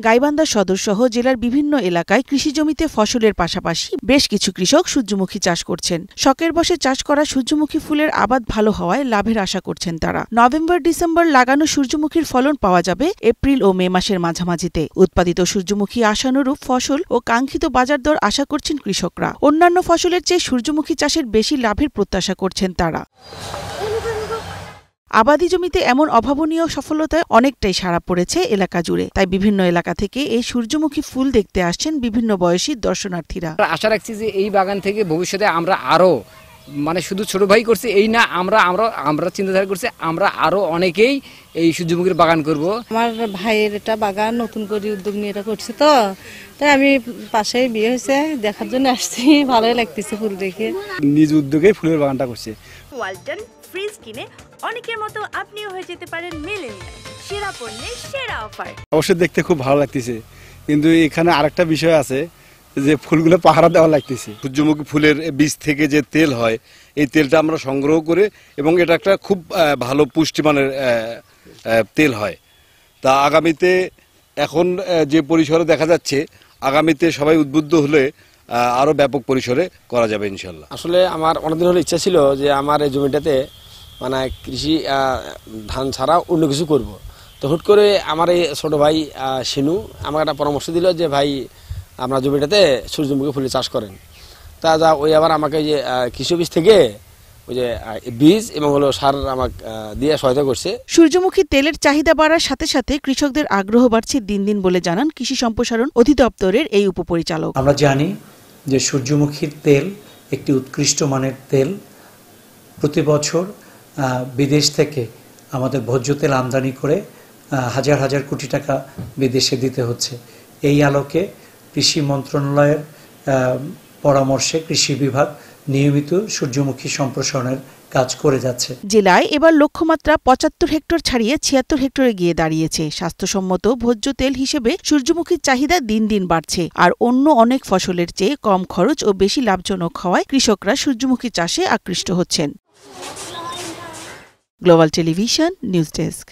গাইবান্ধা সদর সহ জেলার বিভিন্ন এলাকায় কৃষিজমিতে ফসলের পাশাপাশি বেশ কিছু কৃষক সূর্যমুখী চাষ করছেন। শখের বশে চাষ করা সূর্যমুখী ফুলের আবাদ ভালো হওয়ায় লাভের আশা করছেন তারা। নভেম্বর-ডিসেম্বর লাগানো সূর্যমুখীর ফলন পাওয়া যাবে এপ্রিল ও মে মাসের মাঝামাঝিতে। উৎপাদিত সূর্যমুখী আশানুরূপ ফসল ও কাঙ্ক্ষিত বাজার দর আশা করছেন কৃষকরা। অন্যান্য ফসলের চেয়ে সূর্যমুখী চাষের বেশি লাভের প্রত্যাশা করছেন তারা। আবাদি জমিতে এমন অভাবনীয় সফলতায় অনেকটাই সাড়া পড়েছে এলাকা জুড়ে। তাই বিভিন্ন এলাকা থেকে এই সূর্যমুখী ফুল দেখতে আসছেন বিভিন্ন বয়সী দর্শনার্থীরা। আশা রাখছি যে এই বাগান থেকে ভবিষ্যতে আমরা আরো শুধু ছোট ভাই করছে এই না, আমরা চিন্তাধারা করছি আমরা আরো অনেকেই এই সূর্যমুখীর বাগান করব। আমার ভাইয়ের এটা বাগান নতুন করে উদ্যোগ নিয়ে এটা করছে, তো তাই আমি পাশেই বিয়ে হয়েছে দেখার জন্য আসছি। ভালোই লাগতেছে ফুল দেখে। নিজ উদ্যোগে ফুলের বাগানটা করছে। ওয়ালটন ফ্রিজ কিনে অনেকের মতো আপনিও হয়ে যেতে পারেন মিলেনিয়াল। সেরা পণ্যের সেরা অফার। অবশ্যই দেখতে খুব ভালো লাগতেছে, কিন্তু এখানে আরেকটা বিষয় আছে যে ফুলগুলো পাহারা দেওয়া লাগতেছে। সূর্যমুখী ফুলের বীজ থেকে যে তেল হয়, এই তেলটা আমরা সংগ্রহ করে, এবং এটা একটা খুব ভালো পুষ্টিমানের তেল হয়। তা আগামীতে এখন যে পরিসরে দেখা যাচ্ছে, আগামীতে সবাই উদ্বুদ্ধ হলে আরো ব্যাপক পরিসরে করা যাবে ইনশাল্লাহ। আসলে আমার অনেকদিন হলে ইচ্ছা ছিল যে আমার এই জমিটাতে কৃষি ধান ছাড়া অন্য কিছু করব। তো হুট করে আমার এই ছোট ভাই শিনু আমাকে একটা পরামর্শ দিল যে ভাই আপনার জমিটাতে সূর্যমুখী ফুলের চাষ করেন। তা ওই আবার আমাকে যে কৃষি অফিস থেকে ওই যে বীজ এবং সার আমাকে দিয়ে সহায়তা করছে। সূর্যমুখী তেলের চাহিদা বাড়ার সাথে সাথে কৃষকদের আগ্রহ বাড়ছে দিন দিন বলে জানান কৃষি সম্প্রসারণ অধিদপ্তরের এই উপপরিচালক। আমরা জানি যে সূর্যমুখীর তেল একটি উৎকৃষ্ট মানের তেল। প্রতি বছর বিদেশ থেকে আমাদের ভোজ্য তেল আমদানি করে হাজার হাজার কোটি টাকা বিদেশে দিতে হচ্ছে। এই আলোকে কৃষি মন্ত্রণালয়ের পরামর্শে কৃষি বিভাগ নিয়মিত সূর্যমুখী সম্প্রসারণের কাজ করে যাচ্ছে। জেলায় এবার লক্ষ্যমাত্রা ৭৫ হেক্টর ছাড়িয়ে ৭৬ হেক্টরে গিয়ে দাঁড়িয়েছে। স্বাস্থ্যসম্মত ভোজ্য তেল হিসেবে সূর্যমুখীর চাহিদা দিন দিন বাড়ছে। আর অন্য অনেক ফসলের চেয়ে কম খরচ ও বেশি লাভজনক হওয়ায় কৃষকরা সূর্যমুখী চাষে আকৃষ্ট হচ্ছেন। Global television news desk.